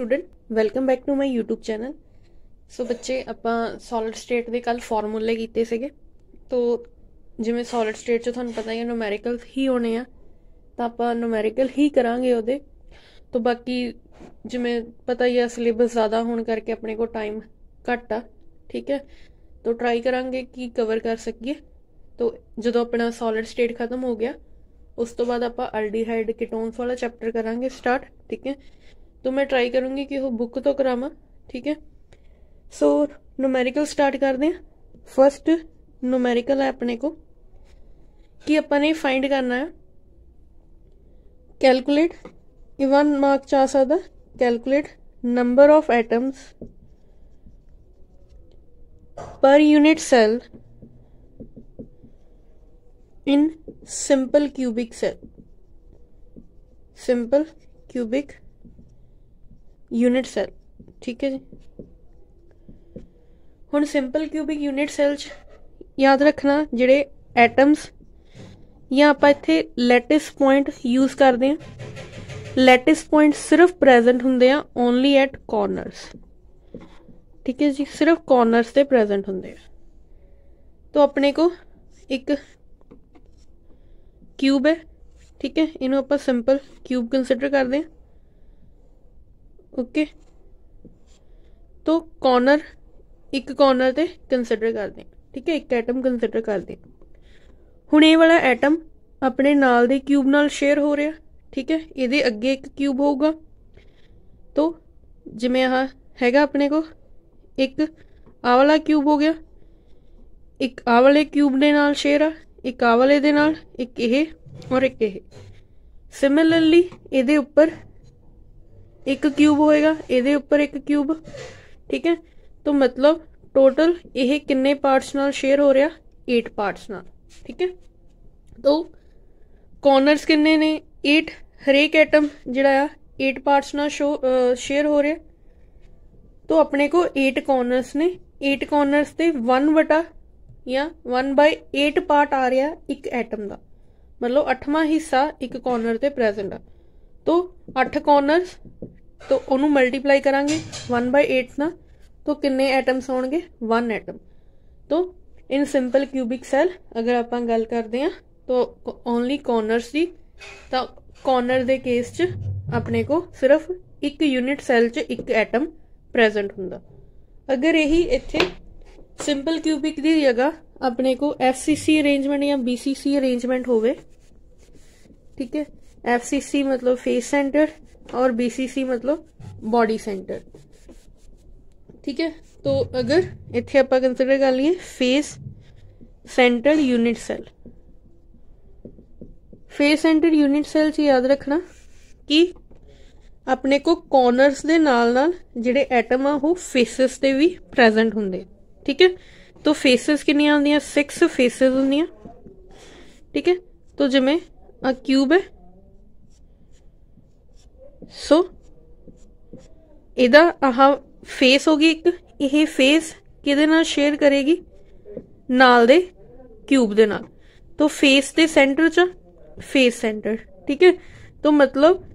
Student welcome back to my YouTube channel. So बच्चे ਆਪਾਂ solid state ਦੇ ਕੱਲ ਫਾਰਮੂਲੇ ਕੀਤੇ ਸੀਗੇ। तो ਜਿਵੇਂ सॉलिड स्टेट 'ਚ ਤੁਹਾਨੂੰ ਪਤਾ ਹੀ ਹੈ ਨੂਮੈਰੀਕਲ ਹੀ ਹੋਣੇ ਆ, ਤਾਂ ਆਪਾਂ ਨੂਮੈਰੀਕਲ ਹੀ ਕਰਾਂਗੇ ਉਹਦੇ। तो बाकी जिमें पता ही है सिलेबस ज़्यादा होने करके अपने को टाइम घट आ, ठीक है। तो ट्राई करांगे कि कवर कर सकीए। तो जो अपना सॉलिड स्टेट खत्म हो गया उस तो बाद आप अल्डिहाइड कीटोन्स वाला चैप्टर करांगे स्टार्ट, ठीक है। तो मैं ट्राई करूँगी कि वो बुक तो करावां, ठीक है। सो न्यूमेरिकल स्टार्ट करते हैं। फर्स्ट न्यूमेरिकल है अपने को कि अपने फाइंड करना है कैलकुलेट, वन मार्क च आ सकता calculate number of atoms per unit cell in simple cubic cell, simple cubic unit cell, ठीक है जी। हुण सिंपल क्यूबिक यूनिट सेल याद रखना जिहड़े एटम्स या आपां इत्थे लैटिस पॉइंट यूज करते हैं। लैटिस पॉइंट सिर्फ प्रेजेंट होंदे आ ओनली एट कॉर्नर्स, ठीक है जी, सिर्फ कॉर्नर्स से प्रेजेंट होंदे आ। तो अपने को एक क्यूब है, ठीक है, इन्हों आप सिंपल क्यूब कंसिडर करते हैं, ओके। तो कॉर्नर एक कॉर्नर ते कंसिडर करते हैं, ठीक है, एक एटम कंसिडर करते हैं। हुण ये वाला एटम अपने नाल दे क्यूब नाल शेयर हो रहा, ठीक है। ये अगे एक क्यूब होगा। तो जिमें आह हैगा अपने को एक आ वाला क्यूब हो गया, एक आ वाले क्यूब दे नाल शेयर आ, एक आ वाले दे नाल, एक ये और एक ये। सिमिलरली ये उपर एक क्यूब होएगा, ये उपर एक क्यूब, ठीक है। तो मतलब टोटल ये किन्ने पार्ट्स नाल शेयर हो रहा, 8 पार्ट्स नाल, ठीक है। तो कॉर्नर्स किन्ने ने 8, हरेक एटम जिहड़ा 8 पार्ट्स नाल शेयर हो रहा। तो अपने को 8 कॉर्नर्स ने, 8 कॉर्नर्स ते 1 बटा या 1/8 पार्ट आ रहा एक एटम का, मतलब 8वां हिस्सा एक कॉर्नर ते प्रेजेंट आ। तो 8 कॉर्नर्स, तो उन्होंने मल्टीप्लाई करांगे 1/8 ना, तो किन्ने एटम्स होणगे, 1 एटम। तो इन सिंपल क्यूबिक सेल अगर आप गल करते हैं तो ओनली कॉर्नर्स की, तो कॉर्नर दे केस च अपने को सिर्फ एक यूनिट सेल च एक एटम प्रेजेंट हुंदा। अगर यही इत्थे सिंपल क्यूबिक की जगह अपने को FCC अरेंजमेंट या BCC अरेंजमेंट होवे, ठीक है। FCC मतलब फेस सेंटर और BCC मतलब बॉडी सेंटर, ठीक है। तो अगर इत्थे आप कंसिडर कर लिए face centre unit cell, face centre unit cell च याद रखना कि अपने को कॉर्नर्स दे नाल नाल जिहड़े एटम आ वो फेसिस ते भी प्रेजेंट हुंदे, ठीक है। तो फेसिस कितनियां होंदियां, 6 फेसिस होंदियां, ठीक है। तो जिमें आ क्यूब है, सो इहदा आह फेस होगी एक, यह फेस किहदे नाल शेयर करेगी, नाल दे क्यूब दे नाल। तो फेस दे सेंटर च फेस सेंटर, ठीक है। तो मतलब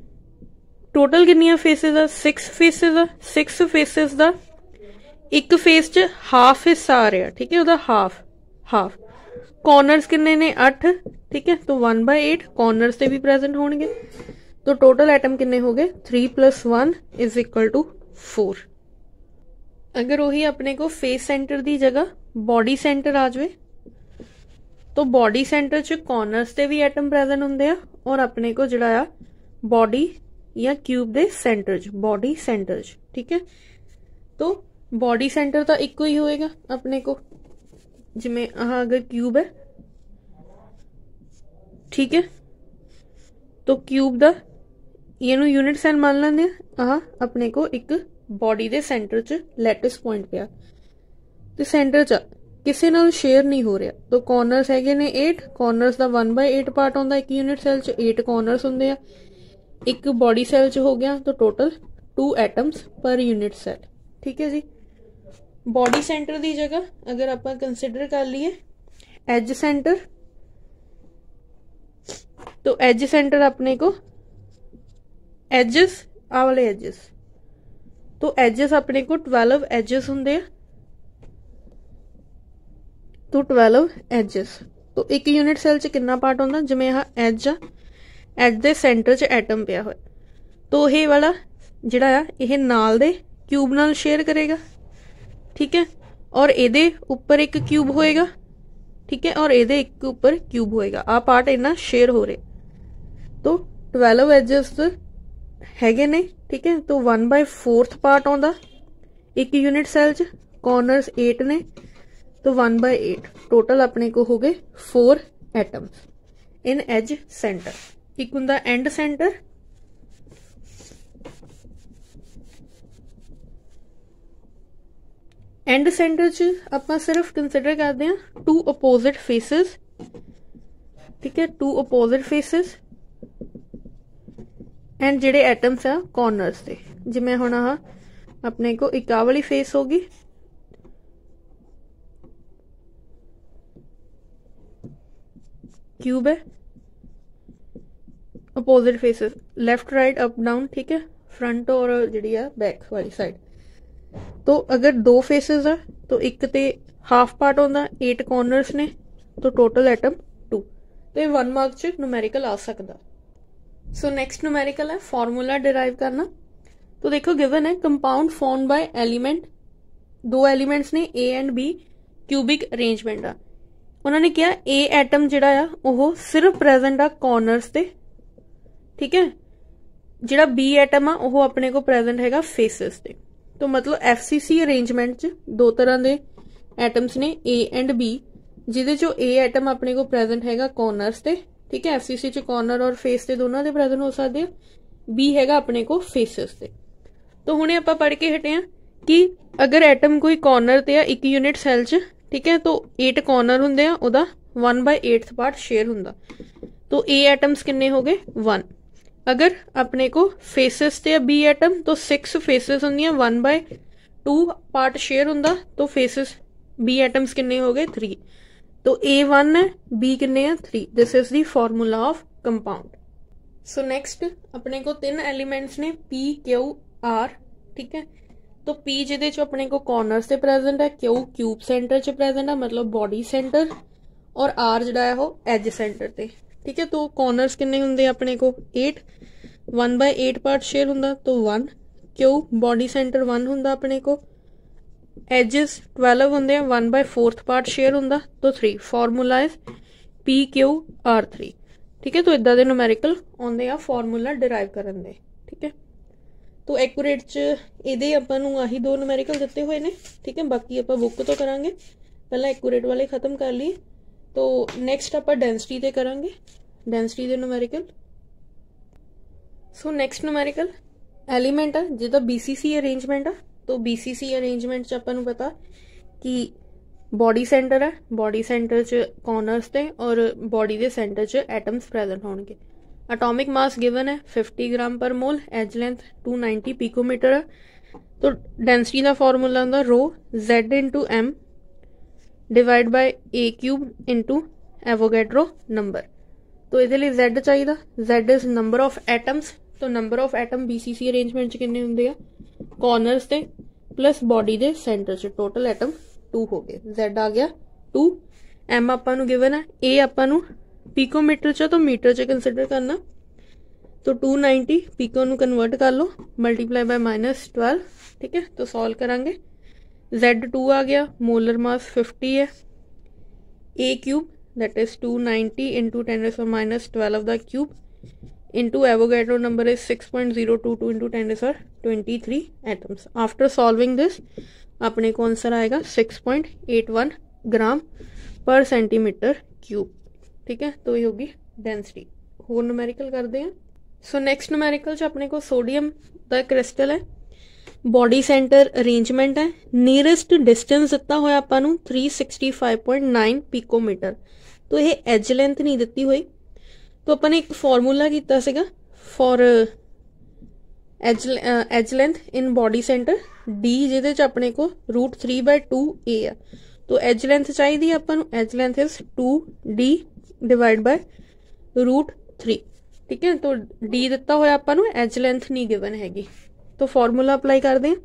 टोटल कितनियां फेसिस आ, 6 फेसिस आ। 6 फेसिस दा एक फेस च हाफ हिस्सा आ रहा, ठीक है, उहदा हाफ। कॉर्नर्स कितने ने, 8, ठीक है। तो 1/8 कॉर्नर्स से भी प्रेजेंट होंगे। तो टोटल एटम कितने हो गए, 3 + 1 = 4। अगर वही अपने को फेस सेंटर की जगह बॉडी सेंटर आ जाए, तो बॉडी सेंटर च कॉर्नर्स से भी एटम प्रेजेंट होंगे और अपने को जिहड़ा बॉडी या क्यूब दे सेंटर च, बॉडी सेंटर च, ठीक है। तो बॉडी सेंटर तो एक ही होएगा अपने को, जिमें अगर क्यूब है, ठीक है। तो क्यूब दा इनू यूनिट सेल मान लेंगे, अपने को एक बॉडी दे सेंटर च लैटिस पॉइंट पिया, तो सेंटर च किसी नाल शेयर नहीं हो रहा। तो कॉर्नर्स हैगे ने 8, कॉर्नर्स का 1/8 पार्ट आता एक यूनिट सेल च, 8 कॉर्नर्स होंगे, एक बॉडी सेल च हो गया। तो total 2 atoms per unit cell, ठीक है जी। बॉडी सेंटर की जगह अगर आप कंसिडर कर लिए एज सेंटर, तो एज सेंटर अपने को एजेस आ वाले एजेस तो एजेस अपने को 12 एजेस होंगे, तो 12 एजेस। तो एक यूनिट सैल च कितना पार्ट होंदा, जिवें आह एज आ, एज दे सेंटर च एटम पिया होया, तो ये वाला जिहड़ा आ ये नाल दे क्यूब नाल शेयर करेगा, ठीक है, और ਇਹਦੇ ਉੱਪਰ एक क्यूब होएगा, ठीक है, और ਇਹਦੇ एक ऊपर क्यूब होएगा। आ पार्ट इन्ना शेयर हो रहे, तो 12 एजेस हैगे ने, ठीक है। तो 1/4 पार्ट आउंदा एक यूनिट सैल च, कॉर्नर्स 8 ने, तो 1/8 टोटल अपने को हो गए 4 एटम्स इन एज सेंटर। एक हुंदा एंड सेंटर, एंड सेंटर च आपां सिर्फ कंसिडर करते हैं 2 अपोजिट फेसिस, ठीक है, 2 अपोजिट फेसिस एंड जिहड़े एटम्स आ कॉर्नर्स से, जिवें हुण आह अपने को एक आ वाली फेस होगी, क्यूब है, opposite faces left right up down, ठीक है, फ्रंट और जिहड़ी आ बैक वाली साइड। तो अगर 2 फेसिस है तो एक ते हाफ पार्ट होंदा, 8 कॉर्नर्स ने, तो टोटल एटम 2। तो ये 1 मार्क च न्यूमेरिकल आ सकता। सो नेक्स्ट न्यूमेरिकल है फॉर्मूला डिराइव करना। तो देखो गिवन है compound formed by element, 2 elements ने A and B, cubic arrangement आ। उन्होंने कहा ए एटम जिहड़ा आ वो सिर्फ प्रेजेंट आ कॉर्नर्स ते, ठीक है, जिहड़ा बी एटम आ वो अपने को प्रेजेंट हैगा फेसिस ते। तो मतलब एफसीसी अरेंजमेंट च 2 तरह के एटम्स ने ए एंड बी, जिहदे चो ए एटम अपने को प्रेजेंट हैगा कॉर्नर्स ते, ठीक है, एफसीसी च कॉर्नर और फेस ते दोनों दे प्रेजेंट हो सकते हैं, बी हैगा अपने को फेसिस ते। तो हुणे आपां पढ़ के हटे हैं कि अगर एटम कोई कॉर्नर ते एक यूनिट सैल च, ठीक है, तो 8 कॉर्नर हुंदे आ, उहदा 1/8 पार्ट शेयर हुंदा, तो ए एटम्स किन्ने हो गए 1। अगर अपने को फेसिस ते बी एटम, तो 6 फेसिस होंदियां, 1/2 पार्ट शेयर हुंदा, तो फेसिस बी एटम्स किन्ने हो गए 3। तो ए 1 है, बी किन्ने है 3। This is the formula of compound. So next अपने को 3 एलिमेंट्स ने पी क्यू आर, ठीक है। तो पी जिहदे च अपने को कॉर्नर से प्रेजेंट है, क्यू क्यूब सेंटर च प्रेजेंट है, मतलब बॉडी सेंटर, और आर जिहड़ा है वो एज सेंटर ते, ठीक है। तो कॉर्नर्स किन्ने हुंदे अपने को 8, 1/8 पार्ट शेयर हुंदा, तो 1, क्यू बॉडी सेंटर 1 हुंदा अपने को, एजेस 12 होंगे, 1/4 पार्ट शेयर होंगे, तो 3। Formula is P Q R 3, ठीक है। तो इदा के न्यूमेरिकल आते हैं फॉर्मूला डिराइव करन दे, ठीक है। तो एक्यूरेट च इहदे आपां नूं आही 2 न्यूमेरिकल दिते हुए ने, ठीक है। बाकी आपां बुक तो करांगे, पहला एक्यूरेट वाले खत्म कर लिए, तो नैक्सट आपां डेंसिटी ते करांगे, डेंसिटी दे numerical. So next numerical element है जिहदा बीसीसी अरेंजमेंट है। तो बीसीसी अरेंजमेंट च आपां नूं पता कि बॉडी सेंटर है, बॉडी सेंटर च कॉर्नर्स ते और बॉडी दे सेंटर च एटम्स प्रेजेंट होणगे। एटॉमिक मास गिवन है 50 ग्राम पर मोल, एज लेंथ 290 पिकोमीटर है। तो डेंसिटी का फॉर्मूला होंदा rho Z into M divide by A cube into Avogadro number. तो ये लिए Z चाहिए, Z is number of atoms. तो number of atom BCC arrangement च किन्ने हुंदे आ, कॉर्नर्स ते प्लस बॉडी दे सेंटर च, टोटल एटम 2 हो गए। Z आ गया 2, M आपां नूं गिवन है, A आपां नूं पिकोमीटर च, तो मीटर च कंसिडर करना, तो 290 पिको नूं कन्वर्ट कर लो, मल्टीप्लाई बाय -12, ठीक है। तो सॉल्व करांगे, Z2 आ गया, मोलर मास 50 है, A cube that is 290 into 10⁻12 the cube into Avogadro number is 6.022 into 10⁻23 atoms. After solving this अपने को आंसर आएगा 6.81 ग्राम पर सेंटीमीटर क्यूब, ठीक है। तो ये होगी डेंसिटी। होर न्यूमेरिकल करते हैं। सो नैक्सट न्यूमेरिकल च अपने को सोडियम द क्रिस्टल है, बॉडी सेंटर अरेंजमेंट है, नीयरेस्ट डिस्टेंस दिता होया आपां नूं 365.9 पिकोमीटर। तो ये एज लेंथ नहीं दिती हुई, तो अपन ने एक फॉर्मूला किया सीगा for edge length in body centre D, जिहदे च अपने को √3/2 ए है। तो एज लेंथ चाहिए अपन, edge length is 2D divide by √3, ठीक है। तो डी दिता होया अपन नूं, एज लेंथ नहीं गिवन हैगी, तो फॉर्मूला अप्लाई करते हैं।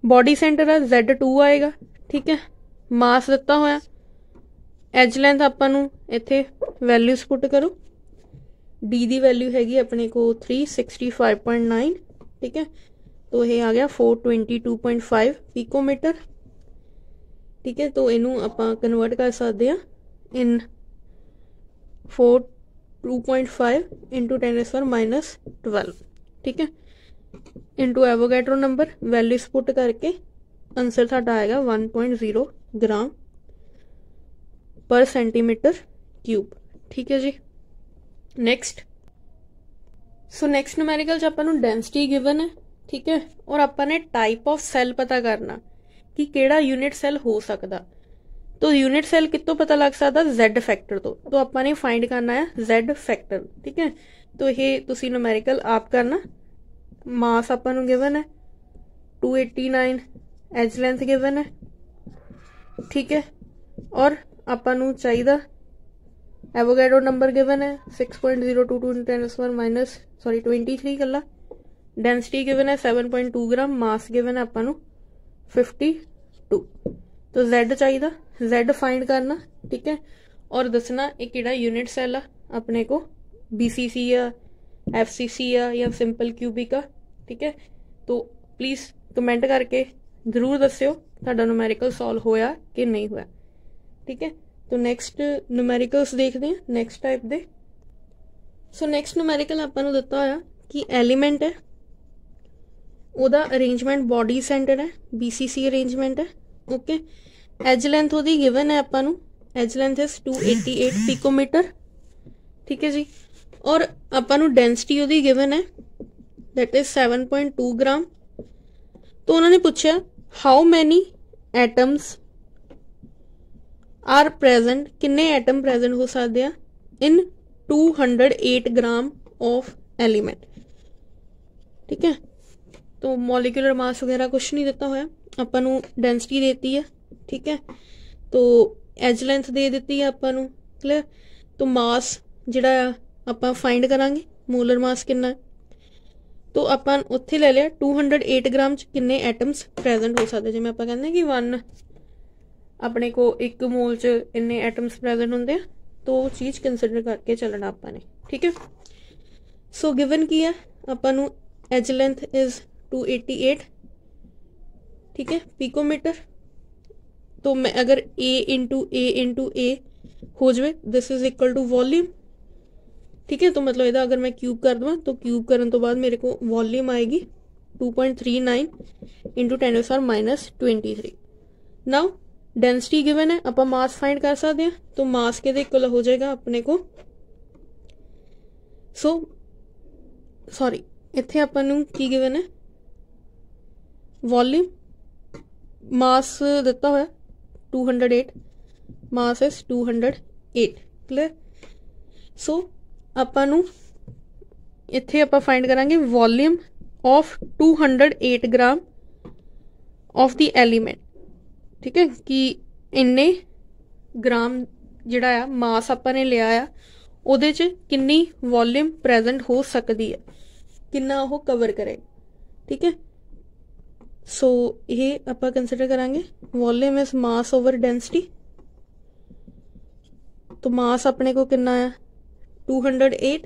बॉडी सेंटर है Z2 आएगा, ठीक है। मास दिता होया, एज लेंथ आपां नूं इत्थे वैल्यूज पुट करो। डी दी वैल्यू हैगी अपने को 365.9, ठीक है। तो ये आ गया 422.5 पिकोमीटर, ठीक है। तो इनू आपां कन्वर्ट कर सकते हैं इन 4.2.5 इंटू 10⁻⁻12, ठीक है, into Avogadro number. Values put करके आंसर साडा आएगा 1.0 ग्राम पर सेंटीमीटर क्यूब, ठीक है जी। नैक्सट न्यूमेरिकल च आपां नूं डेंसिटी गिवन है, ठीक है, और आपां ने टाइप ऑफ सैल पता करना कि केड़ा यूनिट सैल हो सकदा। तो यूनिट सैल कितों पता लग सकदा? Z फैक्टर तो आपां ने फाइंड करना है Z फैक्टर, ठीक है। तो ये तुसी न्यूमेरिकल आप करना। मास आपां नूं गिवन है 289, एज लेंथ गिवन है, ठीक है, और आपां नूं चाहीदा एवोगैड्रो नंबर गिवन है 6.022 × 10⁻23 कला। डेंसिटी गिवन है 7.2 ग्राम। मास गिवन है आपां नूं 52। तो Z चाहिदा, Z फाइंड करना, ठीक है, और दसना ये किहड़ा यूनिट सैल आ अपने को, BCC या FCC या सिंपल क्यूबिक आ, ठीक है। तो प्लीज़ कमेंट करके जरूर दस्सिओ तुहाडा न्यूमेरिकल सॉल्व होया कि नहीं होया, ठीक है। तो नैक्सट न्यूमेरिकल्स देखते हैं नैक्सट टाइप दे। सो नैक्सट न्यूमेरिकल आपां नूं दित्ता होया कि एलीमेंट है, ओदा अरेंजमेंट बॉडी सेंटर है, BCC अरेंजमेंट है, ओके। एज लेंथ ओदी गिवन है आपां नूं, एज लेंथ इज 288 पिकोमीटर, ठीक है जी। और आपां नूं डेंसिटी ओदी गिवन है दैट इज 7.2 ग्राम। तो उन्होंने पूछा how many atoms are present, किन्ने एटम प्रेजेंट हो सकते हैं इन 208 ग्राम ऑफ एलीमेंट, ठीक है। तो मॉलिक्यूलर मास वगैरह कुछ नहीं दिता होया, आपां नूं डेंसिटी देती है, ठीक है। तो एज लेंथ दे दी है आपां नूं, क्लियर। तो मास जिहड़ा आपां फाइंड करांगे, मोलर मास कितना है। तो आपां उत्थे ले लिया 208 ग्राम च किन्ने एटम्स प्रेजेंट हो सकते। जिवें आपां कहंदे कि 1 अपने को 1 मोल च इन्ने एटम्स प्रेजेंट होंदे आ, तो वो चीज़ कंसिडर करके चलना आपां ने, ठीक है। सो गिवन की है आपां नूं एज लेंथ इज 288, ठीक है, पिकोमीटर। तो मैं अगर A इंटू A हो जाए, this is equal to volume, ठीक है। तो मतलब इहदा अगर मैं क्यूब कर दूँ तो क्यूब करने तो बाद मेरे को वॉल्यूम आएगी 2.39 इंटू 10⁻⁻23। नाउ डेंसिटी गिवन है, आप मास फाइंड कर सकते हैं। तो मास के इक्वल हो जाएगा अपने को, सॉरी इत्थे आपां नूं की गिवन है वॉल्यूम। मास दिता होया 208, मास इज 208, क्लियर। सो आपां नूं इत्थे आपां फाइंड करांगे volume of 208 gram of the element, ठीक है, कि इन्ने ग्राम जिहड़ा आ मास आपां ने लिया आ उहदे च किन्नी वॉल्यूम प्रेजेंट हो सकती है, किन्ना वो कवर करे, ठीक है। सो ये आपां कंसिडर करांगे volume is mass over density. तो मास अपने को कितना है 208,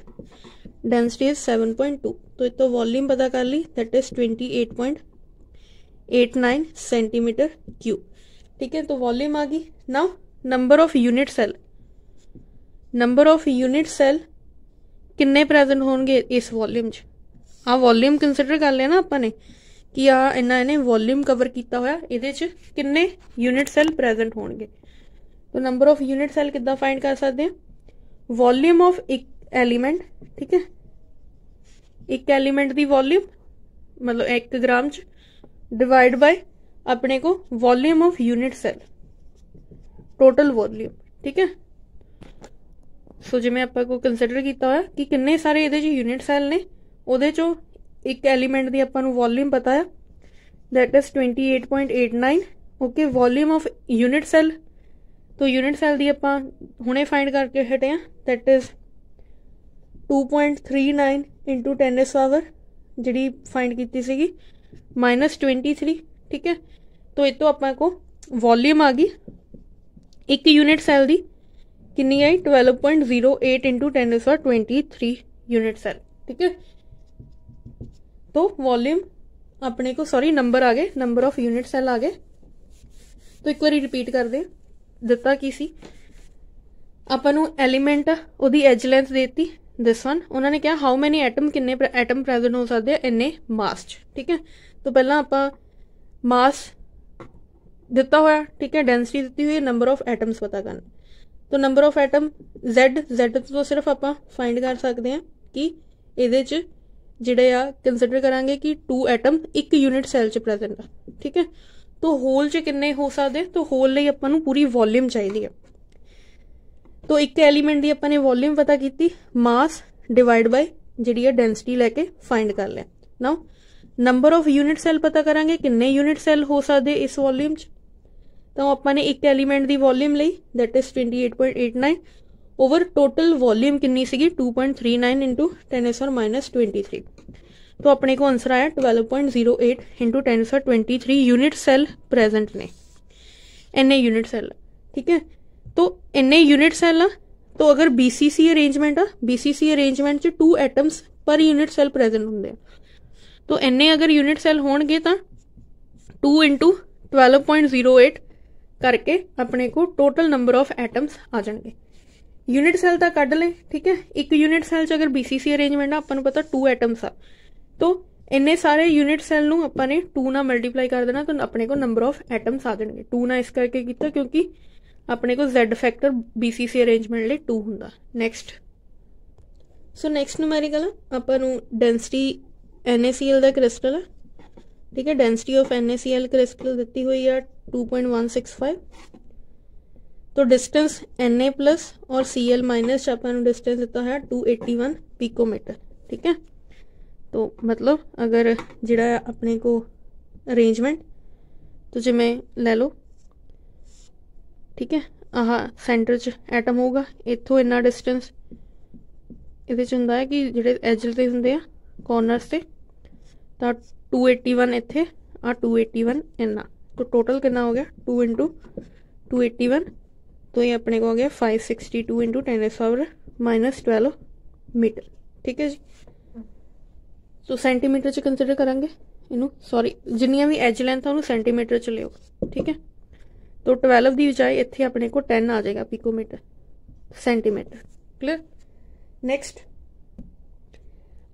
डेंसिटी इज 7.2। तो इतो वॉल्यूम पता कर ली, दैट इज 28.89 सेंटीमीटर क्यूब, ठीक है। तो वॉल्यूम आ गई। Now number of unit cell, number of unit cell किन्ने प्रेजेंट होंगे इस वॉल्यूम च। आ वॉल्यूम कंसिडर कर लिया ना आपां ने कि आ इन्हें वॉल्यूम कवर किया होया, इहदे च किन्ने यूनिट सेल प्रेजेंट होंगे। तो नंबर ऑफ यूनिट सेल किद्दां फाइंड कर सकते हैं, वॉल्यूम ऑफ एक एलीमेंट, ठीक है, एक एलीमेंट की वॉल्यूम मतलब 1 ग्राम च डिवाइड बाय अपने को volume of unit cell, total volume, ठीक है। सो जिवें आपां को कंसिडर किया होया कि किन्ने सारे इहदे च यूनिट सेल ने, उहदे चों एक एलीमेंट की आपां नूं वॉल्यूम पता है that is 28.89, okay. Volume of unit cell, तो यूनिट सेल की आपां हुणे फाइंड करके हटे हैं, दैट इज 2.39 इंटू 10⁻⁻⁹ जिहड़ी फाइंड कीती सीगी -23, ठीक है। तो इस तो आपां को वॉल्यूम आ गई एक यूनिट सैल दी कितनी आई 12.08 इंटू 10⁻23 यूनिट सैल, ठीक है। तो वॉल्यूम अपने को सॉरी नंबर आ गए, नंबर ऑफ यूनिट सैल आ गए। तो एक बार रिपीट कर दे दिता की सी आपां नूं एलीमेंट उहदी एज लेंथ देती दिस वन, उन्होंने कहा हाउ मैनी एटम किन्ने एटम प्रेजेंट हो सकते हैं इन्ने मास च, ठीक है। तो पहला आपां मास दिता होया, ठीक है, डेंसिटी दी हुई है, नंबर ऑफ एटम्स पता करना। तो नंबर ऑफ एटम Z तो सिर्फ आपां फाइंड कर सकते हैं कि इहदे च जिहड़े आ कंसिडर करांगे कि 2 एटम एक यूनिट सैल च प्रेजेंट आ, ठीक है। तो होल च किन्ने हो सकते, तो होल लई आपां नूं पूरी वॉल्यूम चाहिए है। तो एक एलीमेंट की आपां ने वॉल्यूम पता की, मास डिवाइड बाय जिहड़ी है डेंसिटी लैके फाइंड कर लिया। Now number of unit cell पता करांगे किन्ने यूनिट सैल हो सकते इस वॉल्यूम च। तो आपां ने एक एलीमेंट की वॉल्यूम लई that is 28.89 over total volume कितनी सीगी 2.39 इंटू 10⁻23। तो अपने को आंसर आया 12.08 इंटू 10⁻23 यूनिट सैल प्रेजेंट ने, इन्ने यूनिट सैल, ठीक है। तो इन्ने यूनिट सैल आ, तो अगर BCC अरेंजमेंट आ, BCC अरेंजमेंट च 2 atoms per unit cell present होंगे। तो इन्ने अगर यूनिट सैल होणगे तो 2 इंटू 12.08 करके अपने को टोटल नंबर ऑफ एटम्स आ जाएंगे। यूनिट सैल तो कढ़ ले, ठीक है। एक यूनिट सैल च अगर BCC अरेंजमेंट आपको पता 2 एटम्स आ, तो इन्ने सारे यूनिट सैल नूं आपां ने 2 नाल मल्टीप्लाई कर देना, तो अपने को नंबर ऑफ एटम्स आ जाएंगे। 2 ना इस करके कीता क्योंकि अपने को Z फैक्टर BCC अरेंजमेंट लिए 2 हुंदा। नैक्सट सो नैक्सट न्यूमेरिकल आपां नूं डेंसिटी NaCl का क्रिस्टल है, ठीक है। डेंसिटी ऑफ NaCl क्रिस्टल दी हुई है 2.165। तो डिस्टेंस Na प्लस और Cl माइनस आपां नूं डिस्टेंस दिता है 281 पिकोमीटर, ठीक है। तो मतलब अगर जिहड़ा अपने को अरेंजमेंट तो जिवें लै लो, ठीक है, आह सेंटर च एटम होगा, इत्थों इन्ना डिस्टेंस इहदे च हुंदा है कि जिहड़े एज ते हुंदे आ कॉर्नर्स ते, तो 281 इत्थे आ 281 इन्ना, तो टोटल कितना हो गया 2 इंटू 281, तो ये अपने को हो गया 562 इंटू 10⁻⁻12 मीटर, ठीक है जी। तो सेंटीमीटर च कंसिडर करांगे इनू, सॉरी जिन्नियां भी एज लेंथ है उन्होंने सेंटीमीटर च लियो, ठीक है। तो 12 की बजाय इत्थे अपने को 10 आ जाएगा पिकोमीटर सेंटीमीटर, क्लियर। नैक्सट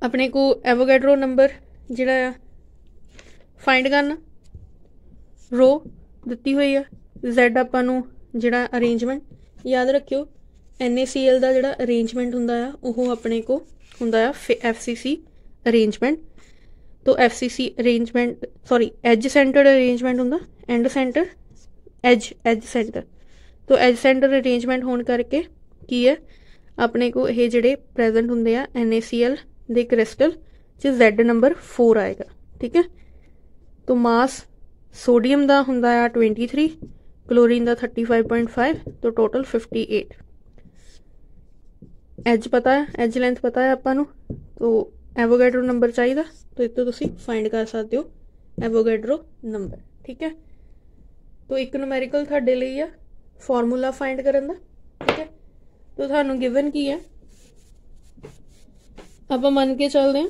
अपने को एवोगैड्रो नंबर जिहड़ा फाइंड करना, रो दिती हुई है, Z आपां नूं जिहड़ा अरेंजमेंट याद रखियो NaCl का जिहड़ा अरेंजमेंट हुंदा है वो अपने को हुंदा है FCC अरेंजमेंट। तो FCC arrangement sorry edge centred arrangement हुंदा, एंड सेंटर एज सेंटर। तो एज सेंटर अरेंजमेंट होने करके की है अपने को ये जिहड़े प्रेजेंट हुंदे आ NaCl दे क्रिस्टल च Z नंबर 4 आएगा, ठीक है। तो मास सोडियम का हुंदा आ 23, क्लोरीन का 35.5, तो टोटल 58। एज पता है, एज लेंथ पता है आपां नूं, तो एवोगैड्रो नंबर चाहिए, तो इत्थों तुसीं फाइंड कर सकते हो एवोगैड्रो नंबर, ठीक है। तो एक न्यूमेरिकल तुहाडे लई आ फॉर्मूला फाइंड करन दा, ठीक है। तो तुहानूं गिवन की है, आपां मन के चलते हैं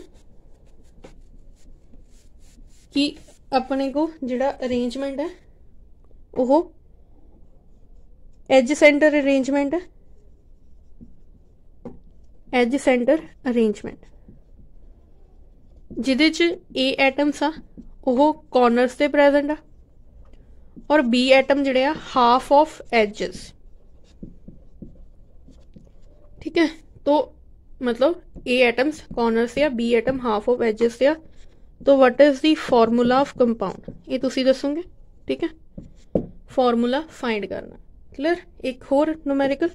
कि अपने को जिहड़ा अरेंजमेंट है वो एज सेंटर अरेंजमेंट है, एज सेंटर अरेंजमेंट जिहदे च A एटम्स आ वो कॉर्नर्स ते प्रेजेंट आ और B एटम जिहड़े आ हाफ ऑफ एजेस, ठीक है। तो मतलब A एटम्स कॉर्नर से आ, B atom half of edges से आ। तो what is the formula of compound, ये तुसी दसोगे, ठीक है। फॉर्मूला फाइंड करना, क्लियर। एक होर न्यूमेरिकल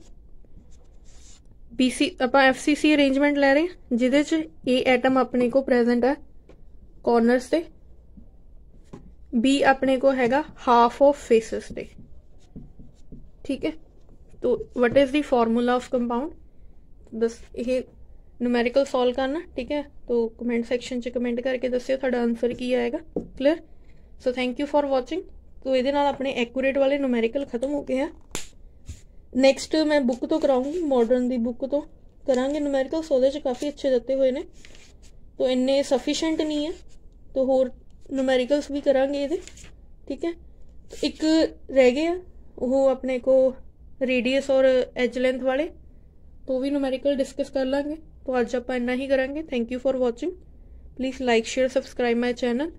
BC आपां FCC अरेंजमेंट ले रहे हैं जिहदे च A एटम अपने को प्रेजेंट है कॉर्नर्स से, B अपने को हैगा हाफ ऑफ फेसेस से, ठीक है। तो what is the formula of compound, बस ये न्यूमेरिकल सॉल्व करना, ठीक है। तो कमेंट सैक्शन च कमेंट करके दस्सिओ तुहाडा आंसर की आएगा। Clear. So thank you for watching. तो ये अपने एक्यूरेट वाले न्यूमेरिकल खत्म हो गए हैं। नैक्सट मैं बुक तो कराऊंगी, मॉडर्न की बुक तो करांगे न्यूमेरिकल। सो ਉਹਦੇ 'ਚ काफ़ी अच्छे ਦਿੱਤੇ ਹੋਏ ने, तो इन्ने सफिशेंट नहीं है, तो होर न्यूमेरिकल्स भी करांगे ये, ठीक है। तो एक रह गए वो अपने को रेडियस और एज लेंथ वाले, तो भी न्यूमेरिकल डिस्कस कर लांगे। तो अज आप इन्ना ही करांगे। Thank you for watching. Please like share subscribe my channel.